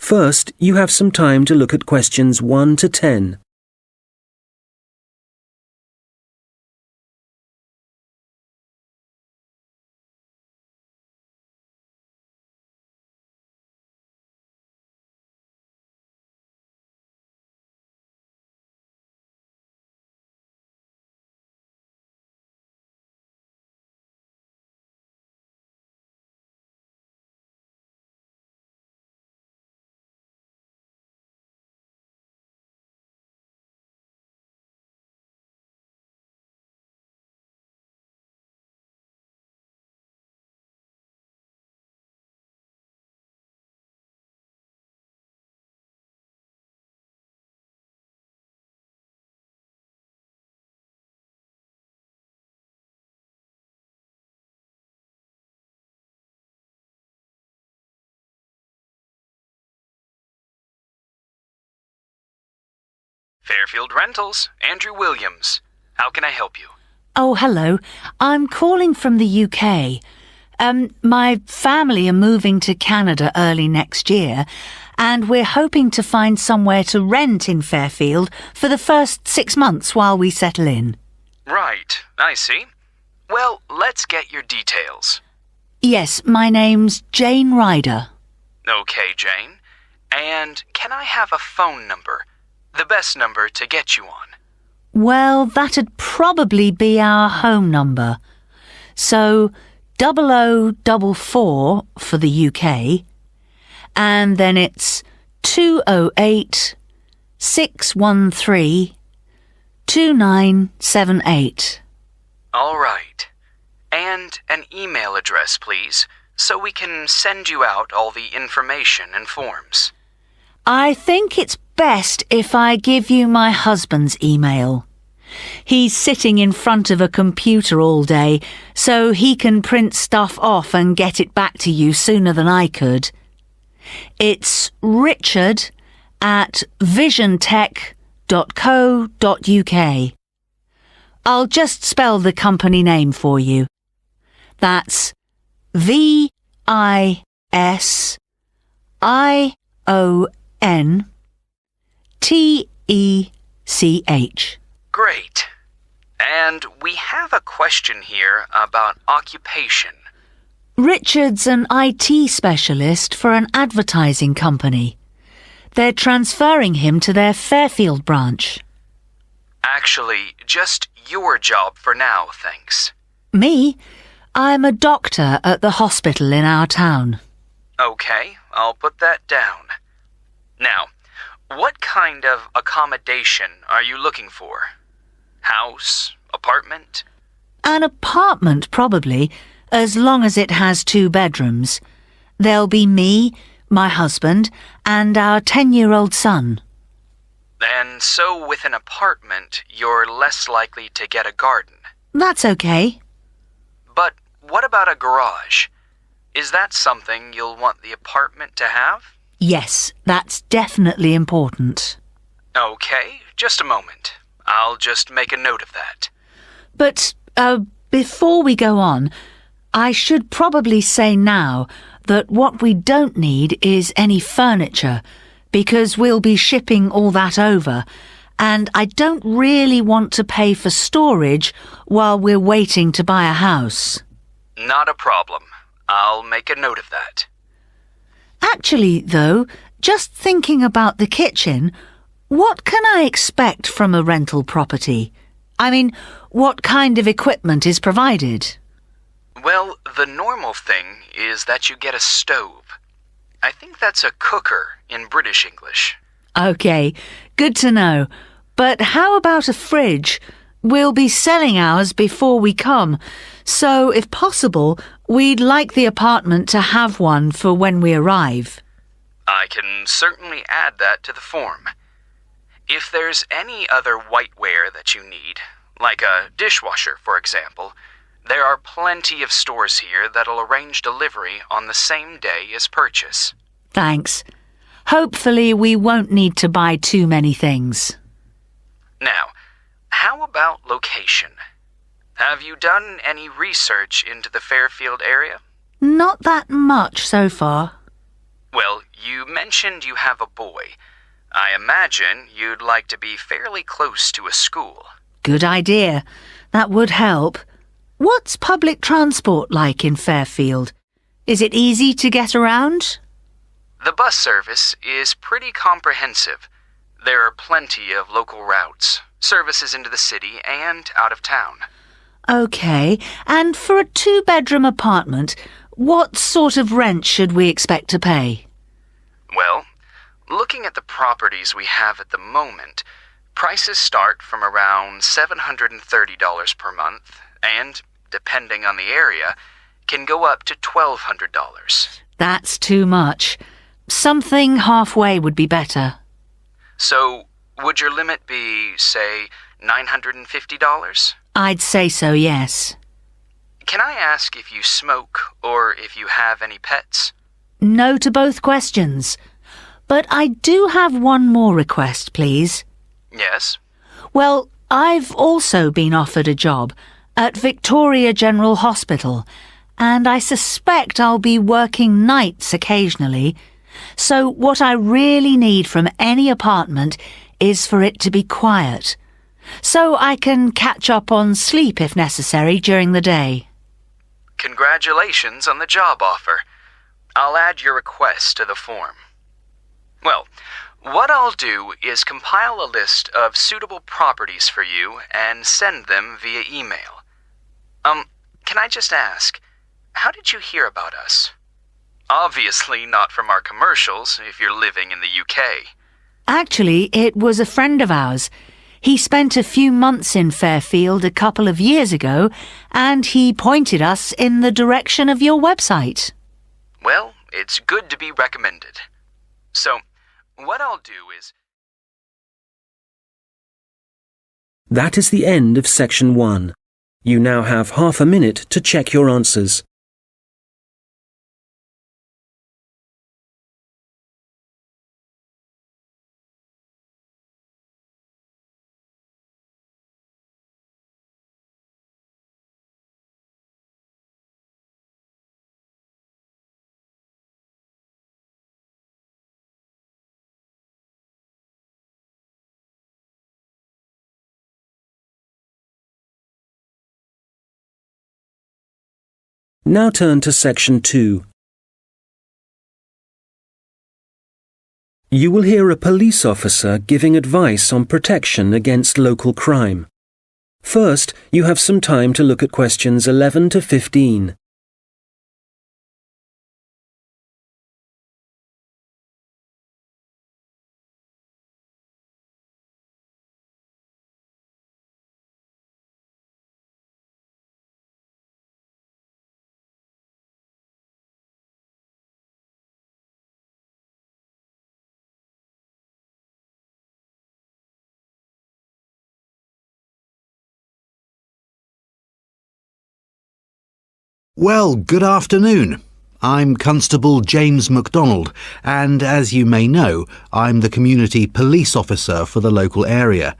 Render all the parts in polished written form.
First, you have some time to look at questions 1 to 10. Fairfield Rentals, Andrew Williams. How can I help you? Oh, hello. I'm calling from the UK. My family are moving to Canada early next year, and we're hoping to find somewhere to rent in Fairfield for the first 6 months while we settle in. Right, I see. Well, let's get your details. Yes, my name's Jane Ryder. Okay, Jane. And can I have a phone number? The best number to get you on. Well, that'd probably be our home number. So, 0044 for the UK, and then it's 208 613 2978. All right. And an email address, please, so we can send you out all the information and forms. I think it's best if I give you my husband's email. He's sitting in front of a computer all day, so he can print stuff off and get it back to you sooner than I could. It's richard@visiontech.co.uk. I'll just spell the company name for you. That's VISIONTECH. Great. And we have a question here about occupation. Richard's an IT specialist for an advertising company. They're transferring him to their Fairfield branch. Actually, just your job for now, thanks. Me? I'm a doctor at the hospital in our town. Okay, I'll put that down. Now, what kind of accommodation are you looking for? House? Apartment? An apartment, probably, as long as it has 2 bedrooms. There'll be me, my husband, and our 10-year-old son. And so with an apartment, you're less likely to get a garden. That's okay. But what about a garage? Is that something you'll want the apartment to have? Yes, that's definitely important. Okay, just a moment. I'll just make a note of that. But, before we go on, I should probably say now that what we don't need is any furniture, because we'll be shipping all that over, and I don't really want to pay for storage while we're waiting to buy a house. Not a problem. I'll make a note of that. Actually, though, just thinking about the kitchen, what can I expect from a rental property? I mean, what kind of equipment is provided? Well, the normal thing is that you get a stove. I think that's a cooker in British English. OK, good to know. But how about a fridge? We'll be selling ours before we come, so if possible, we'd like the apartment to have one for when we arrive. I can certainly add that to the form. If there's any other whiteware that you need, like a dishwasher, for example, there are plenty of stores here that'll arrange delivery on the same day as purchase. Thanks. Hopefully we won't need to buy too many things. Now, how about location? Have you done any research into the Fairfield area? Not that much so far. Well, you mentioned you have a boy. I imagine you'd like to be fairly close to a school. Good idea. That would help. What's public transport like in Fairfield? Is it easy to get around? The bus service is pretty comprehensive. There are plenty of local routes, services into the city and out of town. OK, and for a 2-bedroom apartment, what sort of rent should we expect to pay? Well, looking at the properties we have at the moment, prices start from around $730 per month and, depending on the area, can go up to $1,200. That's too much. Something halfway would be better. So, would your limit be, say, $950? I'd say so, yes. Can I ask if you smoke or if you have any pets? No to both questions. But I do have one more request, please. Yes? Well, I've also been offered a job at Victoria General Hospital, and I suspect I'll be working nights occasionally. So what I really need from any apartment is for it to be quiet, so I can catch up on sleep if necessary during the day. Congratulations on the job offer. I'll add your request to the form. Well, what I'll do is compile a list of suitable properties for you and send them via email. Can I just ask, how did you hear about us? Obviously not from our commercials if you're living in the UK. Actually, it was a friend of ours. He spent a few months in Fairfield a couple of years ago, and he pointed us in the direction of your website. Well, it's good to be recommended. So, what I'll do is... That is the end of section 1. You now have half a minute to check your answers. Now turn to section 2. You will hear a police officer giving advice on protection against local crime. First, you have some time to look at questions 11 to 15. Well, good afternoon. I'm Constable James MacDonald, and as you may know, I'm the community police officer for the local area.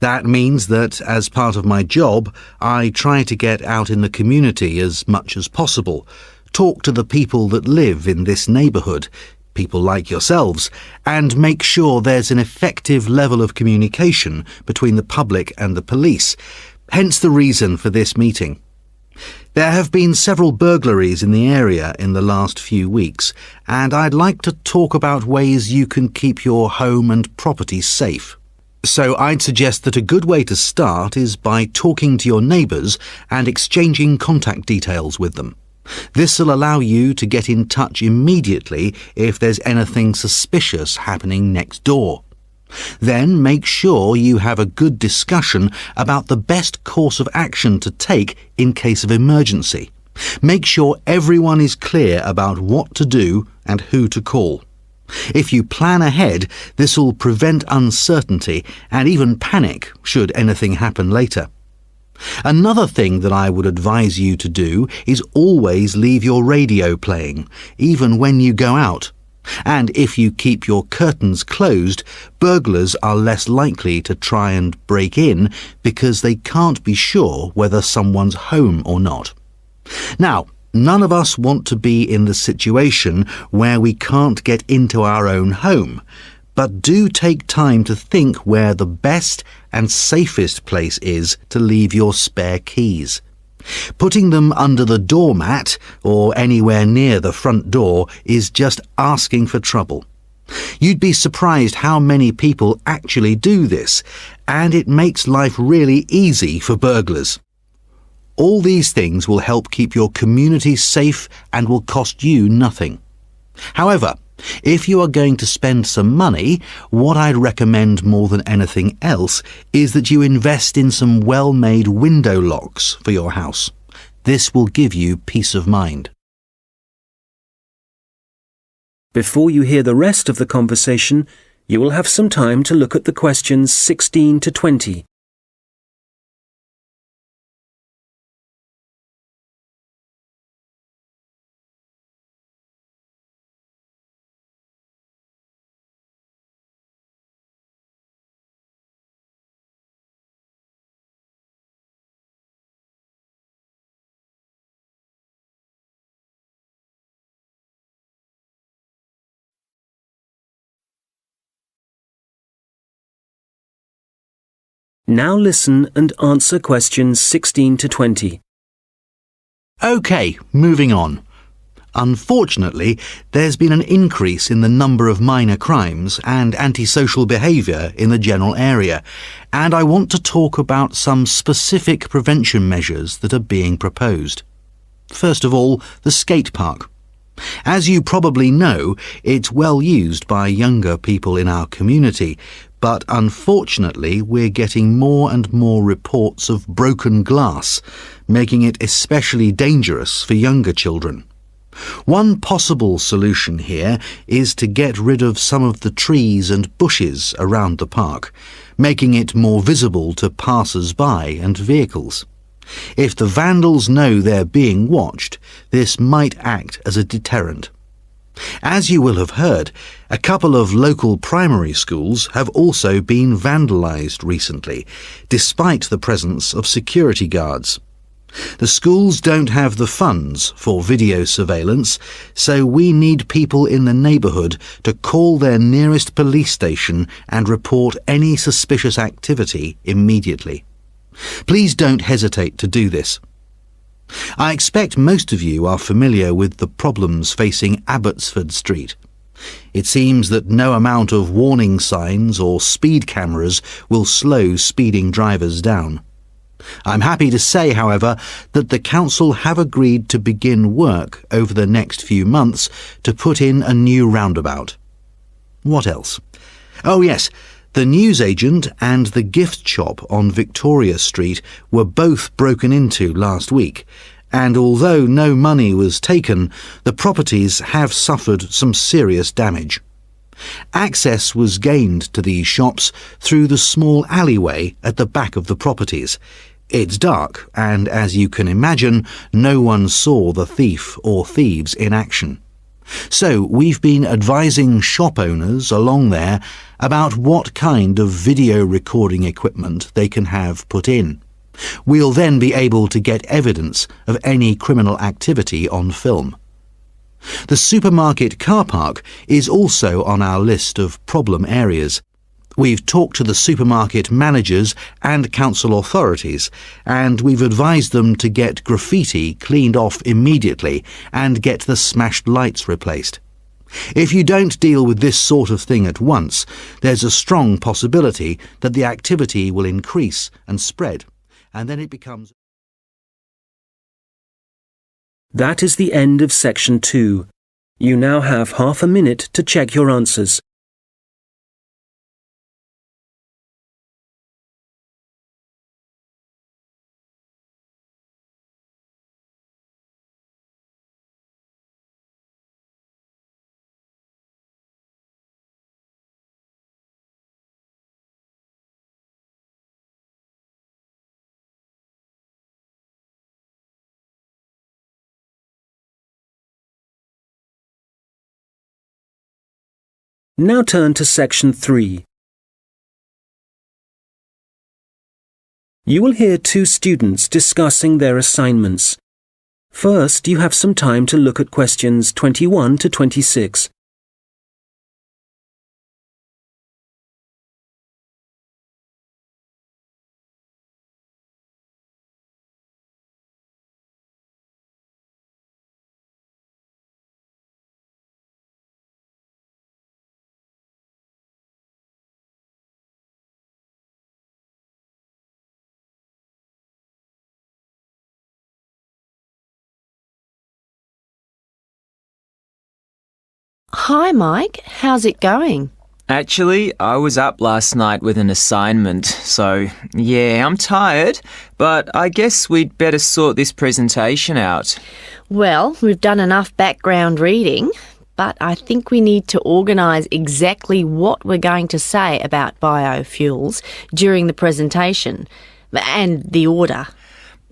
That means that, as part of my job, I try to get out in the community as much as possible, talk to the people that live in this neighbourhood, people like yourselves, and make sure there's an effective level of communication between the public and the police, hence the reason for this meeting. There have been several burglaries in the area in the last few weeks, and I'd like to talk about ways you can keep your home and property safe. So I'd suggest that a good way to start is by talking to your neighbours and exchanging contact details with them. This will allow you to get in touch immediately if there's anything suspicious happening next door. Then make sure you have a good discussion about the best course of action to take in case of emergency. Make sure everyone is clear about what to do and who to call. If you plan ahead, this will prevent uncertainty and even panic should anything happen later. Another thing that I would advise you to do is always leave your radio playing, even when you go out. And if you keep your curtains closed, burglars are less likely to try and break in because they can't be sure whether someone's home or not. Now, None of us want to be in the situation where we can't get into our own home, but do take time to think where the best and safest place is to leave your spare keys. Putting them under the doormat or anywhere near the front door is just asking for trouble. You'd be surprised how many people actually do this, and it makes life really easy for burglars. All these things will help keep your community safe and will cost you nothing. However, if you are going to spend some money, what I'd recommend more than anything else is that you invest in some well-made window locks for your house. This will give you peace of mind. Before you hear the rest of the conversation, you will have some time to look at the questions 16 to 20. Now listen and answer questions 16 to 20. OK, moving on. Unfortunately, there's been an increase in the number of minor crimes and antisocial behaviour in the general area, and I want to talk about some specific prevention measures that are being proposed. First of all, the skate park. As you probably know, it's well used by younger people in our community, but unfortunately we're getting more and more reports of broken glass, making it especially dangerous for younger children. One possible solution here is to get rid of some of the trees and bushes around the park, making it more visible to passers-by and vehicles. If the vandals know they're being watched, this might act as a deterrent. As you will have heard, a couple of local primary schools have also been vandalised recently, despite the presence of security guards. The schools don't have the funds for video surveillance, so we need people in the neighbourhood to call their nearest police station and report any suspicious activity immediately. Please don't hesitate to do this. I expect most of you are familiar with the problems facing Abbotsford Street. It seems that no amount of warning signs or speed cameras will slow speeding drivers down. I'm happy to say, however, that the council have agreed to begin work over the next few months to put in a new roundabout. What else? Oh yes, the newsagent and the gift shop on Victoria Street were both broken into last week, and although no money was taken, the properties have suffered some serious damage. Access was gained to these shops through the small alleyway at the back of the properties. It's dark, and as you can imagine, no one saw the thief or thieves in action. So we've been advising shop owners along there about what kind of video recording equipment they can have put in. We'll then be able to get evidence of any criminal activity on film. The supermarket car park is also on our list of problem areas. We've talked to the supermarket managers and council authorities, and we've advised them to get graffiti cleaned off immediately and get the smashed lights replaced. If you don't deal with this sort of thing at once, there's a strong possibility that the activity will increase and spread, and then it becomes... That is the end of section 2. You now have half a minute to check your answers. Now turn to section 3. You will hear two students discussing their assignments. First, you have some time to look at questions 21 to 26. Hi, Mike. How's it going? Actually, I was up last night with an assignment, so yeah, I'm tired, but I guess we'd better sort this presentation out. Well, we've done enough background reading, but I think we need to organise exactly what we're going to say about biofuels during the presentation, and the order.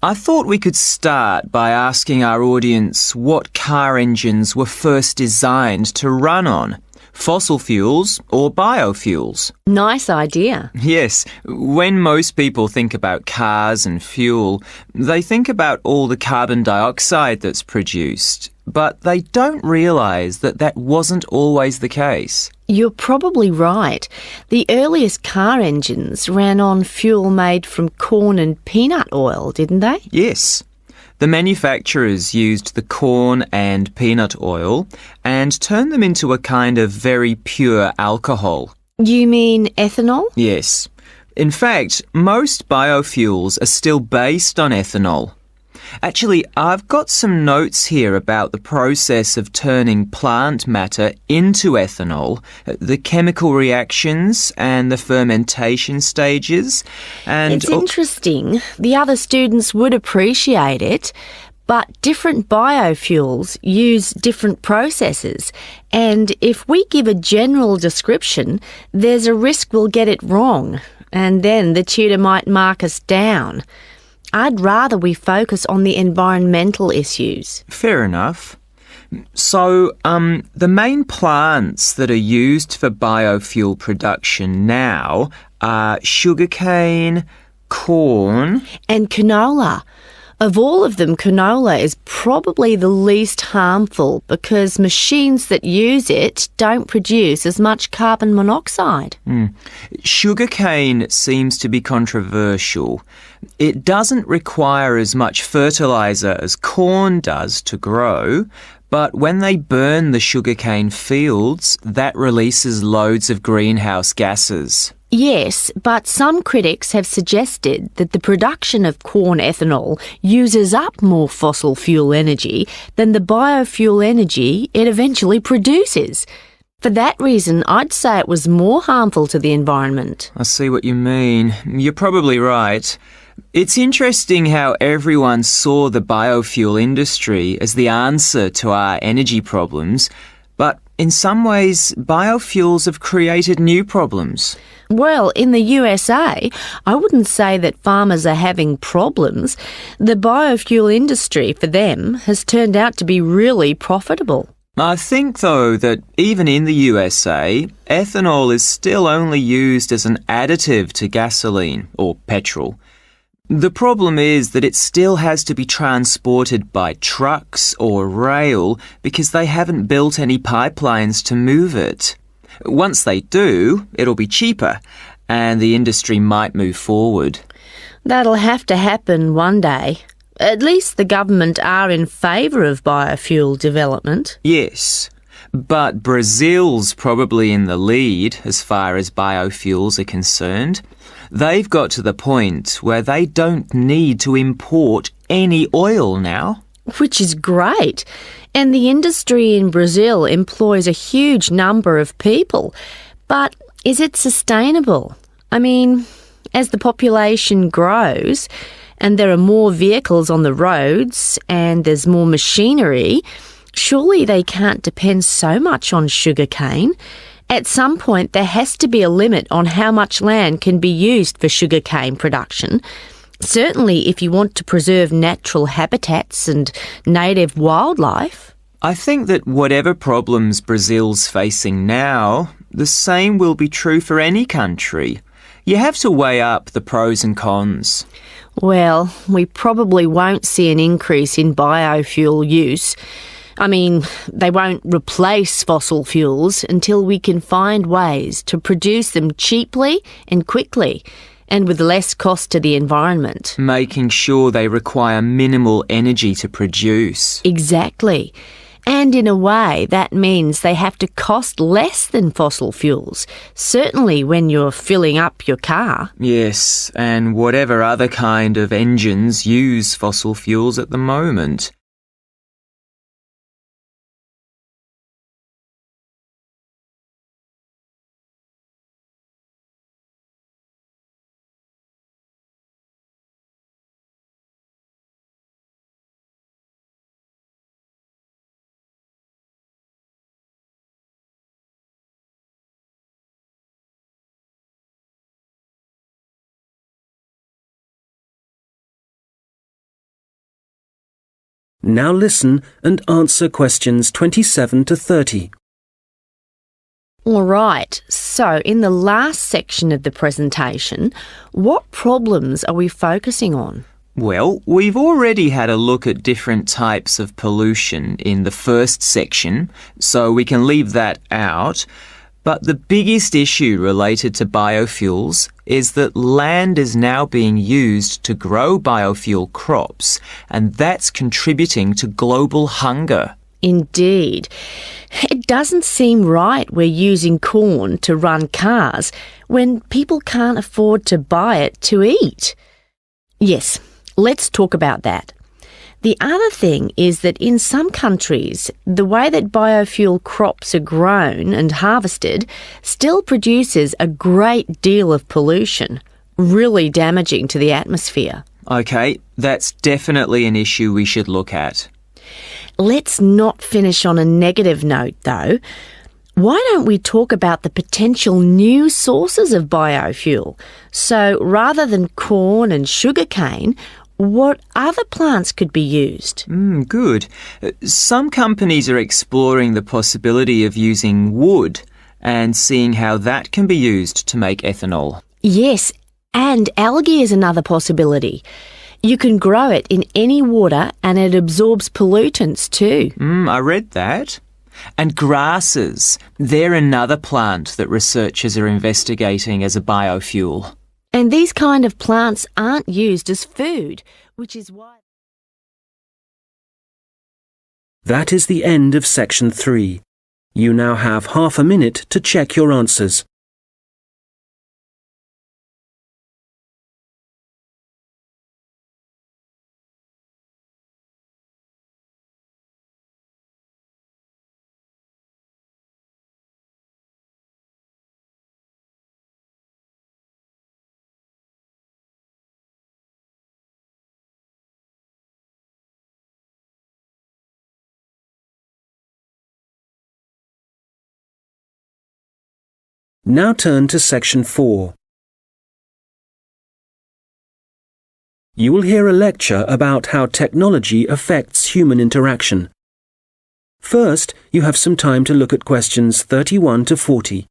I thought we could start by asking our audience what car engines were first designed to run on, fossil fuels or biofuels. Nice idea. Yes, when most people think about cars and fuel, they think about all the carbon dioxide that's produced, but they don't realise that that wasn't always the case. You're probably right. The earliest car engines ran on fuel made from corn and peanut oil, didn't they? Yes. The manufacturers used the corn and peanut oil and turned them into a kind of very pure alcohol. You mean ethanol? Yes. In fact, most biofuels are still based on ethanol. Actually, I've got some notes here about the process of turning plant matter into ethanol, the chemical reactions and the fermentation stages. And it's interesting. The other students would appreciate it, but different biofuels use different processes. And if we give a general description, there's a risk we'll get it wrong, and then the tutor might mark us down. I'd rather we focus on the environmental issues. Fair enough. So, the main plants that are used for biofuel production now are sugarcane, corn, and canola. Of all of them, canola is probably the least harmful because machines that use it don't produce as much carbon monoxide. Sugarcane seems to be controversial. It doesn't require as much fertiliser as corn does to grow, but when they burn the sugarcane fields, that releases loads of greenhouse gases. Yes, but some critics have suggested that the production of corn ethanol uses up more fossil fuel energy than the biofuel energy it eventually produces. For that reason, I'd say it was more harmful to the environment. I see what you mean. You're probably right. It's interesting how everyone saw the biofuel industry as the answer to our energy problems, but in some ways, biofuels have created new problems. Well, in the USA, I wouldn't say that farmers are having problems. The biofuel industry for them has turned out to be really profitable. I think, though, that even in the USA, ethanol is still only used as an additive to gasoline or petrol. The problem is that it still has to be transported by trucks or rail because they haven't built any pipelines to move it. Once they do, it'll be cheaper and the industry might move forward. That'll have to happen one day. At least the government are in favour of biofuel development. Yes, but Brazil's probably in the lead as far as biofuels are concerned. They've got to the point where they don't need to import any oil now. Which is great. And the industry in Brazil employs a huge number of people. But is it sustainable? I mean, as the population grows and there are more vehicles on the roads and there's more machinery, surely they can't depend so much on sugarcane. At some point, there has to be a limit on how much land can be used for sugarcane production. Certainly if you want to preserve natural habitats and native wildlife. I think that whatever problems Brazil's facing now, the same will be true for any country. You have to weigh up the pros and cons. Well, we probably won't see an increase in biofuel use. I mean, they won't replace fossil fuels until we can find ways to produce them cheaply and quickly, and with less cost to the environment. Making sure they require minimal energy to produce. Exactly. And in a way, that means they have to cost less than fossil fuels, certainly when you're filling up your car. Yes, and whatever other kind of engines use fossil fuels at the moment. Now listen and answer questions 27 to 30. All right, so in the last section of the presentation, what problems are we focusing on? Well, we've already had a look at different types of pollution in the first section, so we can leave that out. But the biggest issue related to biofuels is that land is now being used to grow biofuel crops, and that's contributing to global hunger. Indeed. It doesn't seem right we're using corn to run cars when people can't afford to buy it to eat. Yes, let's talk about that. The other thing is that in some countries, the way that biofuel crops are grown and harvested still produces a great deal of pollution, really damaging to the atmosphere. OK, that's definitely an issue we should look at. Let's not finish on a negative note, though. Why don't we talk about the potential new sources of biofuel? So rather than corn and sugarcane, what other plants could be used? Good. Some companies are exploring the possibility of using wood and seeing how that can be used to make ethanol. Yes, and algae is another possibility. You can grow it in any water and it absorbs pollutants too. I read that. And grasses, they're another plant that researchers are investigating as a biofuel. And these kind of plants aren't used as food, which is why... That is the end of section 3. You now have half a minute to check your answers. Now turn to section 4. You will hear a lecture about how technology affects human interaction. First, you have some time to look at questions 31 to 40.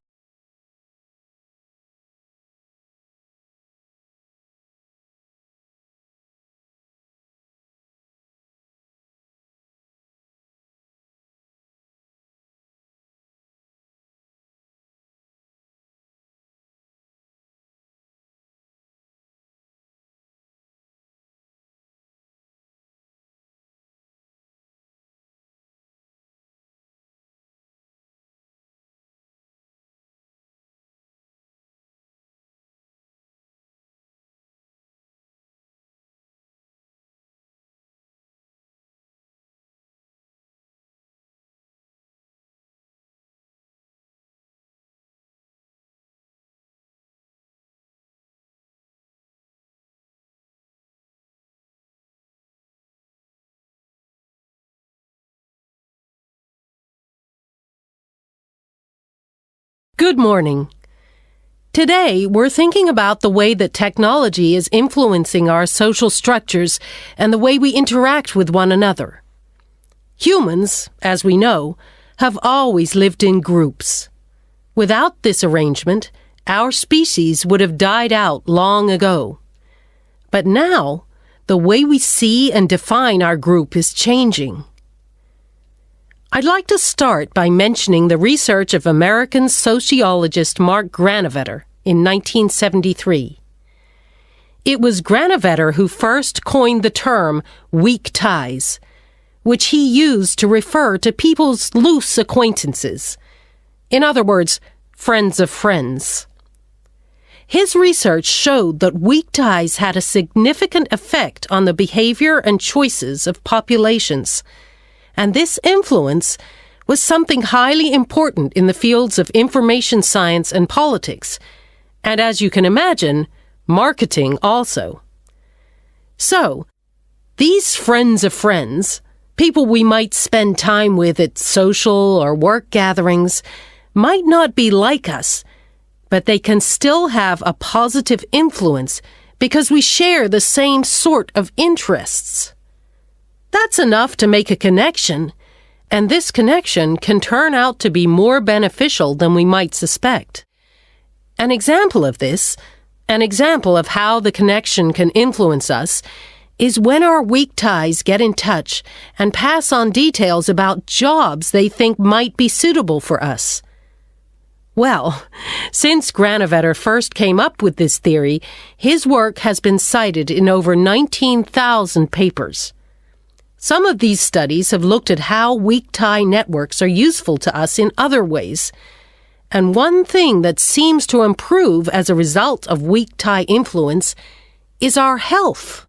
Good morning. Today, we're thinking about the way that technology is influencing our social structures and the way we interact with one another. Humans, as we know, have always lived in groups. Without this arrangement, our species would have died out long ago. But now, the way we see and define our group is changing. I'd like to start by mentioning the research of American sociologist Mark Granovetter in 1973. It was Granovetter who first coined the term weak ties, which he used to refer to people's loose acquaintances. In other words, friends of friends. His research showed that weak ties had a significant effect on the behavior and choices of populations, and this influence was something highly important in the fields of information science and politics, and as you can imagine, marketing also. So, these friends of friends, people we might spend time with at social or work gatherings, might not be like us, but they can still have a positive influence because we share the same sort of interests. That's enough to make a connection, and this connection can turn out to be more beneficial than we might suspect. An example of this, an example of how the connection can influence us, is when our weak ties get in touch and pass on details about jobs they think might be suitable for us. Well, since Granovetter first came up with this theory, his work has been cited in over 19,000 papers. Some of these studies have looked at how weak tie networks are useful to us in other ways. And one thing that seems to improve as a result of weak tie influence is our health.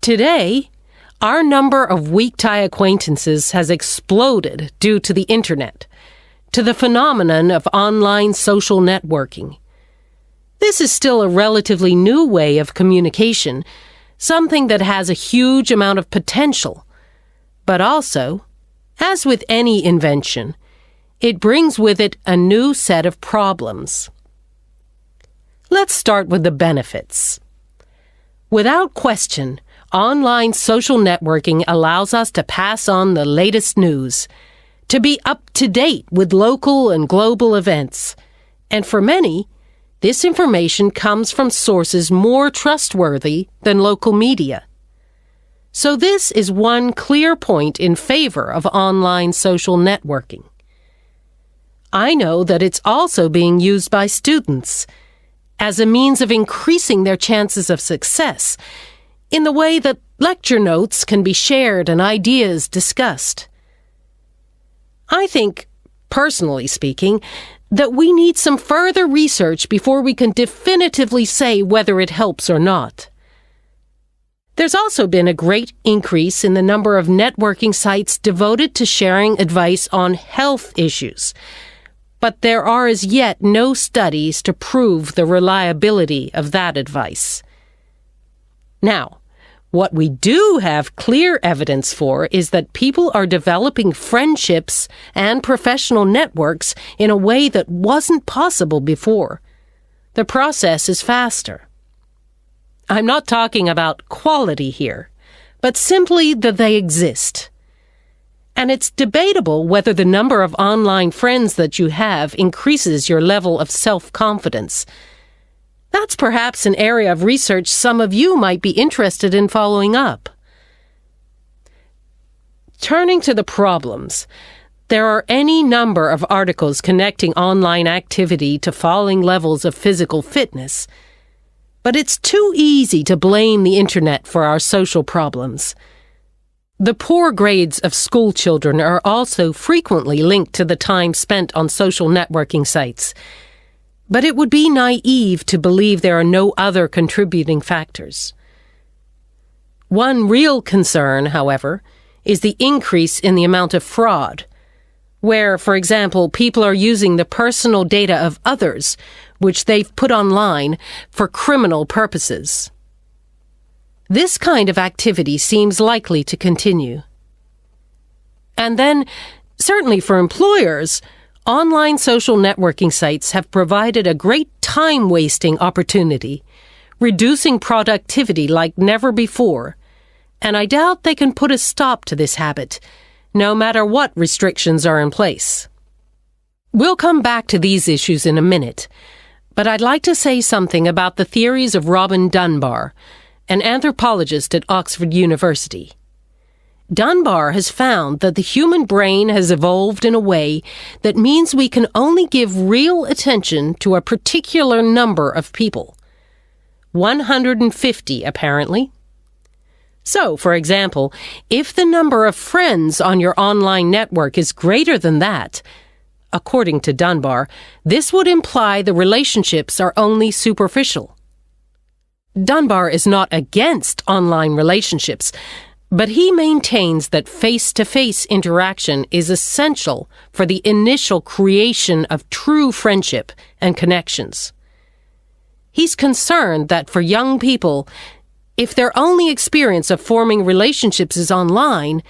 Today, our number of weak tie acquaintances has exploded due to the internet, to the phenomenon of online social networking. This is still a relatively new way of communication, something that has a huge amount of potential. But also, as with any invention, it brings with it a new set of problems. Let's start with the benefits. Without question, online social networking allows us to pass on the latest news, to be up to date with local and global events, and for many, this information comes from sources more trustworthy than local media. So this is one clear point in favor of online social networking. I know that it's also being used by students as a means of increasing their chances of success in the way that lecture notes can be shared and ideas discussed. I think, personally speaking, that we need some further research before we can definitively say whether it helps or not. There's also been a great increase in the number of networking sites devoted to sharing advice on health issues, but there are as yet no studies to prove the reliability of that advice. Now, what we do have clear evidence for is that people are developing friendships and professional networks in a way that wasn't possible before. The process is faster. I'm not talking about quality here, but simply that they exist. And it's debatable whether the number of online friends that you have increases your level of self-confidence. That's perhaps an area of research some of you might be interested in following up. Turning to the problems, there are any number of articles connecting online activity to falling levels of physical fitness. But it's too easy to blame the internet for our social problems. The poor grades of school children are also frequently linked to the time spent on social networking sites. But it would be naive to believe there are no other contributing factors. One real concern, however, is the increase in the amount of fraud, where, for example, people are using the personal data of others, which they've put online, for criminal purposes. This kind of activity seems likely to continue. And then, certainly for employers, online social networking sites have provided a great time-wasting opportunity, reducing productivity like never before, and I doubt they can put a stop to this habit, no matter what restrictions are in place. We'll come back to these issues in a minute, but I'd like to say something about the theories of Robin Dunbar, an anthropologist at Oxford University. Dunbar has found that the human brain has evolved in a way that means we can only give real attention to a particular number of people. 150, apparently. So, for example, if the number of friends on your online network is greater than that, according to Dunbar, this would imply the relationships are only superficial. Dunbar is not against online relationships, but he maintains that face-to-face interaction is essential for the initial creation of true friendship and connections. He's concerned that for young people, if their only experience of forming relationships is online,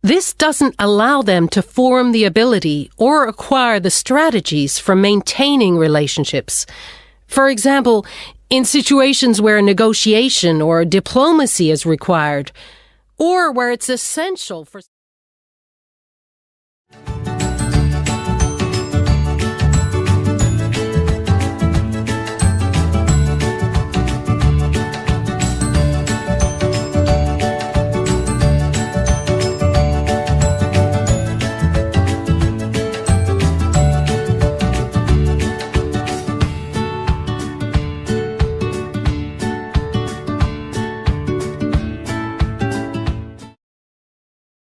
this doesn't allow them to form the ability or acquire the strategies for maintaining relationships. For example, in situations where negotiation or diplomacy is required, or where it's essential for